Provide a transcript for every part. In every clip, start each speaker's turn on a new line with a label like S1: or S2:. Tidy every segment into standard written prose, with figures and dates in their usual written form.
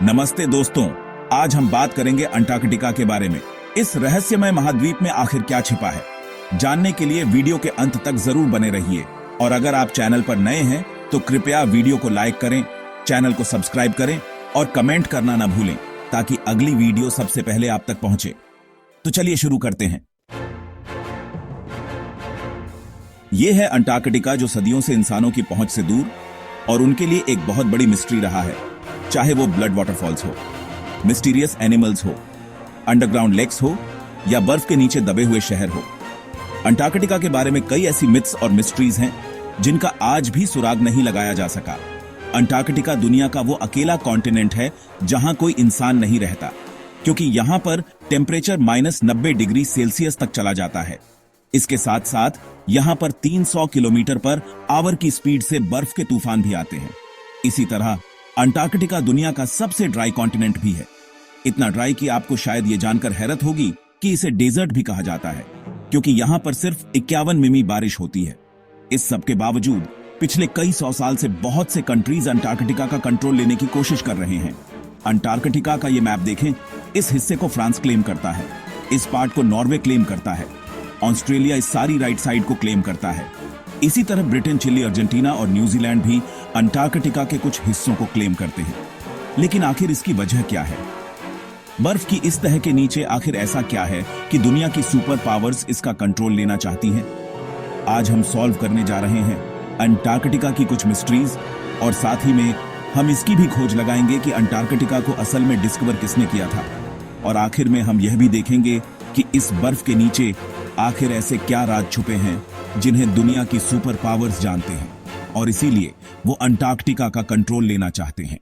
S1: नमस्ते दोस्तों, आज हम बात करेंगे अंटार्कटिका के बारे में। इस रहस्यमय महाद्वीप में आखिर क्या छिपा है, जानने के लिए वीडियो के अंत तक जरूर बने रहिए। और अगर आप चैनल पर नए हैं तो कृपया वीडियो को लाइक करें, चैनल को सब्सक्राइब करें और कमेंट करना ना भूलें ताकि अगली वीडियो सबसे पहले आप तक पहुंचे। तो चलिए शुरू करते हैं। यह है अंटार्कटिका, जो सदियों से इंसानों की पहुंच से दूर और उनके लिए एक बहुत बड़ी मिस्ट्री रहा है। चाहे वो ब्लड वाटरफॉल्स हो, मिस्टीरियस एनिमल्स हो, अंडरग्राउंड लेक्स हो या बर्फ के नीचे दबे हुए शहर हो, अंटार्कटिका के बारे में कई ऐसी मिथ्स और मिस्ट्रीज हैं जिनका आज भी सुराग नहीं लगाया जा सका। अंटार्कटिका दुनिया का वो अकेला कॉन्टिनेंट है जहां कोई इंसान नहीं रहता, क्योंकि यहां पर टेम्परेचर -90 डिग्री सेल्सियस तक चला जाता है। इसके साथ साथ यहां पर 300 किलोमीटर पर आवर की स्पीड से बर्फ के तूफान भी आते हैं। इसी तरह अंटार्कटिका दुनिया का सबसे ड्राई कॉन्टिनेंट भी है। इतना ड्राई कि आपको शायद ये जानकर हैरत होगी कि इसे डेजर्ट भी कहा जाता है, क्योंकि यहां पर सिर्फ 51 मिमी बारिश होती है। इस सब के बावजूद पिछले कई 100 साल से बहुत से कंट्रीज अंटार्कटिका का कंट्रोल लेने की कोशिश कर रहे हैं। अंटार्कटिका का ये मैप देखें, इस हिस्से को फ्रांस क्लेम करता है, इस पार्ट को नॉर्वे क्लेम करता है, ऑस्ट्रेलिया इस सारी राइट साइड को क्लेम करता है। इसी तरह ब्रिटेन, चिली, अर्जेंटीना और न्यूजीलैंड भी अंटार्कटिका के कुछ हिस्सों को क्लेम करते हैं। लेकिन आखिर इसकी वजह क्या है? बर्फ की इस तह के नीचे आखिर ऐसा क्या है कि दुनिया की सुपर पावर्स इसका कंट्रोल लेना चाहती हैं? आज हम सॉल्व करने जा रहे हैं अंटार्कटिका की कुछ मिस्ट्रीज, और साथ ही में हम इसकी भी खोज लगाएंगे कि अंटार्कटिका को असल में डिस्कवर किसने किया था। और आखिर में हम यह भी देखेंगे कि इस बर्फ के नीचे आखिर ऐसे क्या राज छुपे हैं जिन्हें दुनिया की सुपर पावर्स जानते हैं और इसीलिए वो अंटार्कटिका का कंट्रोल लेना चाहते हैं।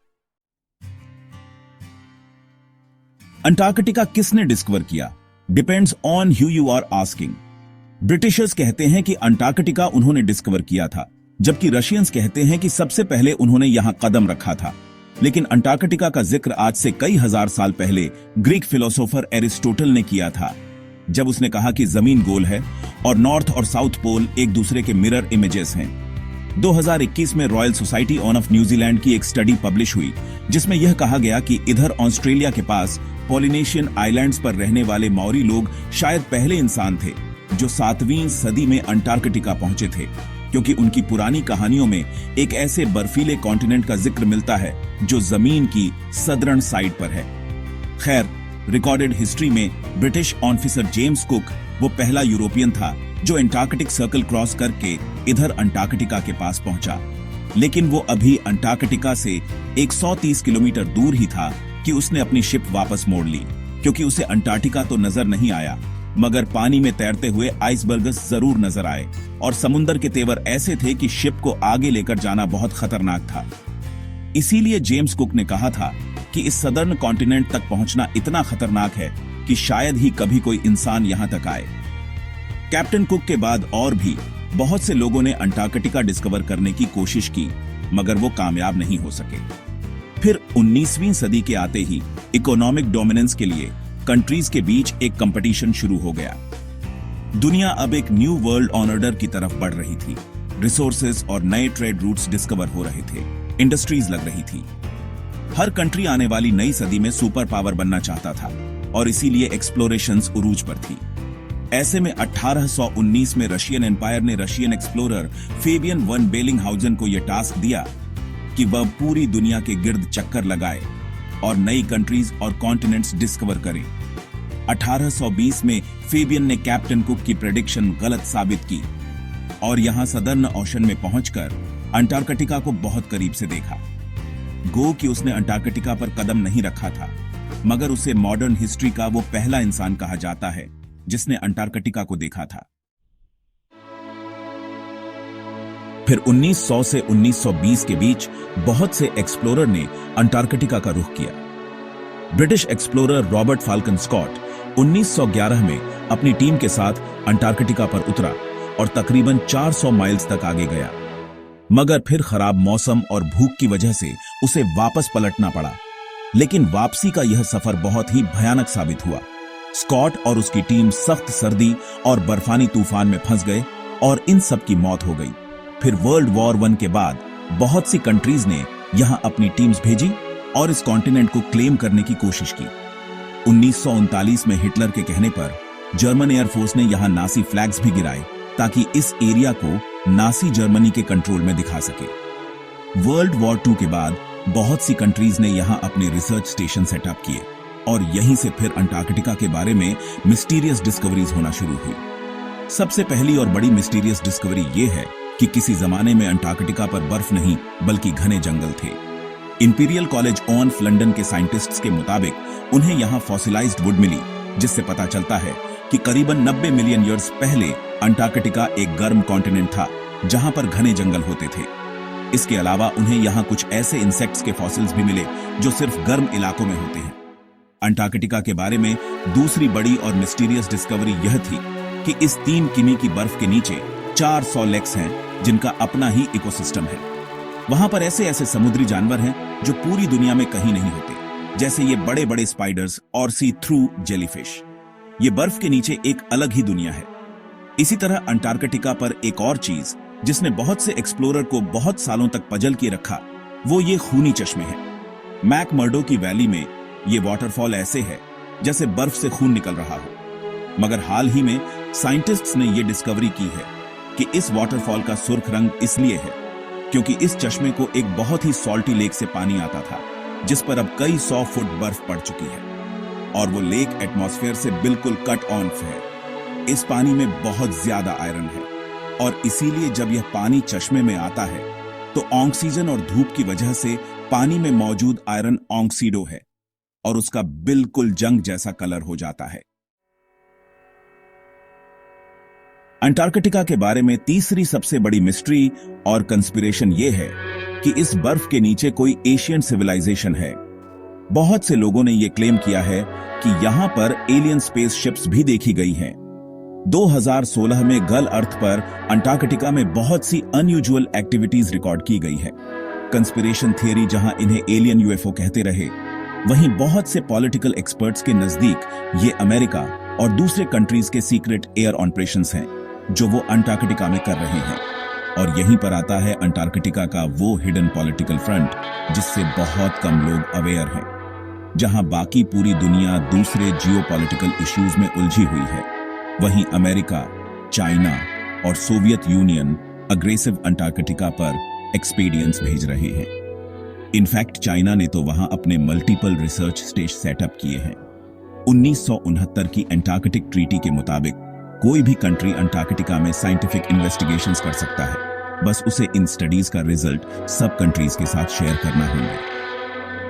S1: अंटार्कटिका किसने डिस्कवर किया? Depends on who you are asking. Britishers कहते हैं कि अंटार्कटिका उन्होंने डिस्कवर किया था, जबकि रशियंस कहते हैं कि सबसे पहले उन्होंने यहां कदम रखा था। लेकिन अंटार्कटिका का जिक्र आज से कई हजार साल पहले ग्रीक फिलोसोफर एरिस्टोटल ने किया था, जब उसने कहा कि जमीन गोल है और नॉर्थ और साउथ पोल एक दूसरे के मिरर इमेजेस हैं। 2021 में रॉयल सोसाइटी ऑफ न्यूजीलैंड की एक स्टडी पब्लिश हुई, जिसमें यह कहा गया कि इधर ऑस्ट्रेलिया के पास पॉलिनेशियन आइलैंड्स पर रहने वाले मौरी लोग शायद पहले इंसान थे जो 7वीं सदी में अंटार्कटिका पहुंचे थे, क्योंकि उनकी पुरानी कहानियों में एक ऐसे बर्फीले कॉन्टिनेंट का जिक्र मिलता है जो जमीन की सदर्न साइड पर है। खैर, रिकॉर्डेड हिस्ट्री में ब्रिटिश ऑफिसर जेम्स कुक वो पहला यूरोपियन था जो अंटार्कटिक सर्कल क्रॉस करके इधर अंटार्कटिका के पास पहुंचा। लेकिन वो अभी अंटार्कटिका से 130 किलोमीटर दूर ही था कि उसने अपनी शिप वापस मोड़ ली, क्योंकि उसे अंटार्कटिका तो नजर नहीं आया, मगर पानी में तैरते हुए आइसबर्ग्स जरूर नजर आए, और समुद्र के तेवर ऐसे थे कि शिप को आगे लेकर जाना बहुत खतरनाक था। इसीलिए जेम्स कुक ने कहा था कि इस सदर्न कॉन्टिनेंट तक पहुंचना इतना खतरनाक है कि शायद ही कभी कोई इंसान यहां तक आए। कैप्टन कुक के बाद और भी बहुत से लोगों ने अंटार्कटिका डिस्कवर करने की कोशिश की, मगर वो कामयाब नहीं हो सके। फिर 19वीं सदी के आते ही इकोनॉमिक डोमिनेंस के लिए कंट्रीज के बीच एक कंपटीशन शुरू हो गया। दुनिया अब एक न्यू वर्ल्ड ऑर्डर की तरफ बढ़ रही थी। रिसोर्सेज और नए ट्रेड रूट्स डिस्कवर हो रहे थे, इंडस्ट्रीज लग रही थी। हर कंट्री आने वाली नई सदी में सुपर पावर बनना चाहता था, और इसीलिए एक्सप्लोरेशंस उरूज पर थी। ऐसे में 1819 में रशियन एम्पायर ने रशियन एक्सप्लोरर फेबियन वन बेलिंगहाउजन को यह टास्क दिया कि वह पूरी दुनिया के गिर्द चक्कर लगाए और नई कंट्रीज और कॉन्टिनेंट्स डिस्कवर करें। 1820 में फेबियन ने कैप्टन कुक की प्रेडिक्शन गलत साबित की और यहां सदर्न ओशन में पहुंचकर अंटार्कटिका को बहुत करीब से देखा। गो कि उसने अंटार्कटिका पर कदम नहीं रखा था, मगर उसे मॉडर्न हिस्ट्री का वो पहला इंसान कहा जाता है जिसने अंटार्कटिका को देखा था। फिर 1900 से 1920 के बीच बहुत से एक्सप्लोरर ने अंटार्कटिका का रुख किया। British explorer Robert Falcon Scott 1911 में अपनी टीम के साथ अंटार्कटिका पर उतरा और तकरीबन 400 माइल्स तक आगे गया, मगर फिर खराब मौसम और भूख की वजह से उसे वापस पलटना पड़ा। लेकिन वापसी का यह सफर बहुत ही भयानक साबित हुआ। स्कॉट और उसकी टीम सख्त सर्दी और बर्फानी तूफान में फंस गए और इन सब की मौत हो गई। फिर वर्ल्ड वॉर 1 के बाद बहुत सी कंट्रीज ने यहां अपनी टीम्स भेजी और इस कॉन्टिनेंट को क्लेम करने की कोशिश की। 1939 में हिटलर के कहने पर जर्मन एयरफोर्स ने यहां नासी फ्लैग्स भी गिराए ताकि इस एरिया को नासी जर्मनी के कंट्रोल में दिखा सके। वर्ल्ड वॉर II के बाद बहुत सी कंट्रीज ने यहां अपने रिसर्च स्टेशन सेटअप किए और यहीं से फिर अंटार्कटिका के बारे में मिस्टीरियस डिस्कवरीज होना शुरू हुई। सबसे पहली और बड़ी मिस्टीरियस डिस्कवरी यह है कि किसी जमाने में अंटार्कटिका पर बर्फ नहीं बल्कि घने जंगल थे। इंपीरियल कॉलेज ऑफ लंदन के साइंटिस्ट्स के मुताबिक उन्हें यहां फॉसिलाइज्ड वुड मिली, जिससे पता चलता है कि करीबन 90 मिलियन ईयर्स पहले अंटार्कटिका एक गर्म कॉन्टिनेंट था जहां पर घने जंगल होते थे। इसके अलावा उन्हें यहां कुछ ऐसे इंसेक्ट्स के फॉसिल्स भी मिले जो सिर्फ गर्म इलाकों में होते हैं। अंटार्कटिका के बारे में दूसरी बड़ी और मिस्टीरियस डिस्कवरी यह थी कि इस 3 किमी की बर्फ के नीचे 400 लेक्स हैं जिनका अपना ही इकोसिस्टम है। वहां पर ऐसे ऐसे समुद्री जानवर हैं जो पूरी दुनिया में कहीं नहीं होते, जैसे ये बड़े बड़े स्पाइडर्स और सी थ्रू जेलीफिश। ये बर्फ के नीचे एक अलग ही दुनिया है। इसी तरह अंटार्कटिका पर एक और चीज जिसने बहुत से एक्सप्लोरर को बहुत सालों तक पजल किए रखा, वो ये खूनी चश्मे हैं। मैकमर्डो की वैली में ये वाटरफॉल ऐसे है जैसे बर्फ से खून निकल रहा हो। मगर हाल ही में साइंटिस्ट्स ने यह डिस्कवरी की है कि इस वाटरफॉल का सुर्ख रंग इसलिए है क्योंकि इस चश्मे को एक बहुत ही सॉल्टी लेक से पानी आता था, जिस पर अब कई 100 फुट बर्फ पड़ चुकी है और वो लेक एटमॉस्फेयर से बिल्कुल कट ऑफ है। इस पानी में बहुत ज्यादा आयरन है और इसीलिए जब यह पानी चश्मे में आता है तो ऑक्सीजन और धूप की वजह से पानी में मौजूद आयरन ऑक्सीडो है और उसका बिल्कुल जंग जैसा कलर हो जाता है। अंटार्कटिका के बारे में तीसरी सबसे बड़ी मिस्ट्री और कंस्पिरेशन यह है कि इस बर्फ के नीचे कोई एशियन सिविलाइजेशन है। बहुत से लोगों ने यह क्लेम किया है कि यहां पर एलियन स्पेसशिप्स भी देखी गई हैं। 2016 में गल अर्थ पर अंटार्कटिका में बहुत सी अनयूजुअल एक्टिविटीज रिकॉर्ड की गई है। कंस्पिरेशन थियरी जहां इन्हें एलियन यूएफओ कहते रहे, वहीं बहुत से पॉलिटिकल एक्सपर्ट्स के नजदीक ये अमेरिका और दूसरे कंट्रीज के सीक्रेट एयर ऑपरेशंस हैं जो वो अंटार्कटिका में कर रहे हैं। और यहीं पर आता है अंटार्कटिका का वो हिडन पॉलिटिकल फ्रंट जिससे बहुत कम लोग अवेयर हैं। जहां बाकी पूरी दुनिया दूसरे जियोपॉलिटिकल इश्यूज में उलझी हुई है, वहीं अमेरिका, चाइना और सोवियत यूनियन अग्रेसिव अंटार्कटिका पर एक्सपीडियंस भेज रहे हैं। इनफैक्ट चाइना ने तो वहां अपने मल्टीपल रिसर्च स्टेशन सेटअप किए हैं। 1969 की अंटार्कटिक ट्रीटी के मुताबिक कोई भी कंट्री अंटार्कटिका में साइंटिफिक इन्वेस्टिगेशंस कर सकता है, बस उसे इन स्टडीज का रिजल्ट सब कंट्रीज के साथ शेयर करना होंगे।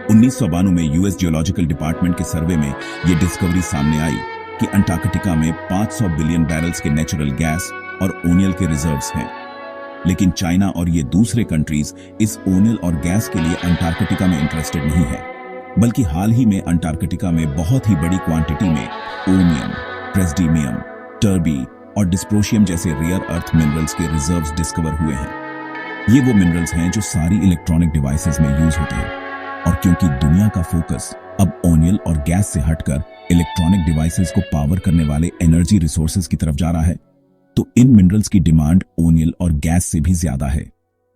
S1: 1992 में यूएस जियोलॉजिकल डिपार्टमेंट के सर्वे में यह डिस्कवरी सामने आई कि अंटार्कटिका में 500 बिलियन बैरल्स के नेचुरल गैस और ओनियल के रिजर्व्स हैं। लेकिन चाइना और ये दूसरे कंट्रीज इस ओनियल और गैस के लिए अंटार्कटिका में इंटरेस्टेड नहीं है, बल्कि हाल ही में अंटार्कटिका में बहुत ही बड़ी क्वांटिटी में ओनियम, प्रेस्डीमियम, टर्बी और डिस्प्रोशियम जैसे रेयर अर्थ मिनरल्स के रिजर्व्स डिस्कवर हुए हैं। ये वो मिनरल्स हैं जो सारी इलेक्ट्रॉनिक डिवाइसेस में यूज होते हैं, और क्योंकि दुनिया का फोकस अब ओनियल और गैस से हटकर इलेक्ट्रॉनिक डिवाइसेस को पावर करने वाले एनर्जी रिसोर्सेज की तरफ जा रहा है, तो इन मिनरल्स की डिमांड ओनियल और गैस से भी ज्यादा है।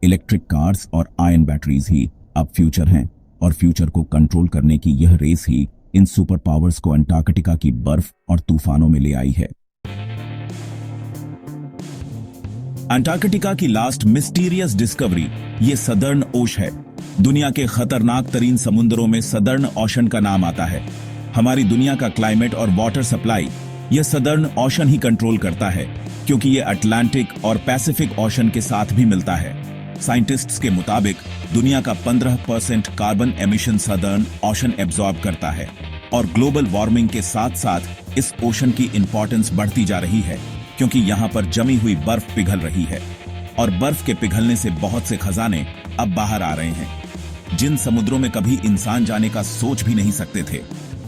S1: इलेक्ट्रिक कार्स और आयन बैटरीज ही अब फ्यूचर हैं, और फ्यूचर को कंट्रोल करने की यह रेस ही इन सुपर पावर्स को अंटार्कटिका की बर्फ और तूफानों में ले आई है। अंटार्कटिका की लास्ट मिस्टीरियस डिस्कवरी ये सदर्न ओशन है। दुनिया के खतरनाक तरीन समुद्रों में सदर्न ओशन का नाम आता है। हमारी दुनिया का क्लाइमेट और वाटर सप्लाई यह सदर्न ओशन ही कंट्रोल करता है, क्योंकि यह अटलांटिक और पैसिफिक ओशन के साथ भी मिलता है। साइंटिस्ट्स के मुताबिक दुनिया का 15% carbon emission southern ocean absorb करता है, और ग्लोबल वार्मिंग के साथ साथ इस ओशन की इंपॉर्टेंस बढ़ती जा रही है, क्योंकि यहाँ पर जमी हुई बर्फ पिघल रही है, और बर्फ के पिघलने से बहुत से खजाने अब बाहर आ रहे हैं जिन समुद्रों में कभी इंसान जाने का सोच भी नहीं सकते थे।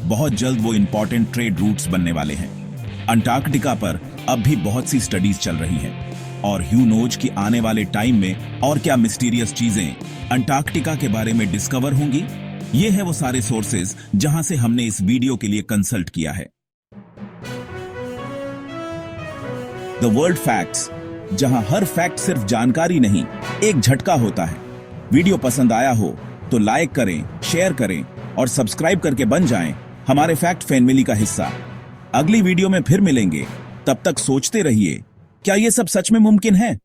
S1: बहुत जल्द वो इंपॉर्टेंट ट्रेड रूट्स बनने वाले हैं। अंटार्कटिका पर अब भी बहुत सी स्टडीज चल रही हैं, और हू नोज कि आने वाले टाइम में और क्या मिस्टीरियस चीजें अंटार्कटिका के बारे में डिस्कवर होंगी। ये है वो सारे सोर्सेज जहां से हमने इस वीडियो के लिए कंसल्ट किया है। द वर्ल्ड फैक्ट्स, जहां हर फैक्ट सिर्फ जानकारी नहीं, एक झटका होता है। वीडियो पसंद आया हो तो लाइक करें, शेयर करें और सब्सक्राइब करके बन जाएं हमारे फैक्ट फैमिली का हिस्सा। अगली वीडियो में फिर मिलेंगे, तब तक सोचते रहिए, क्या ये सब सच में मुमकिन है?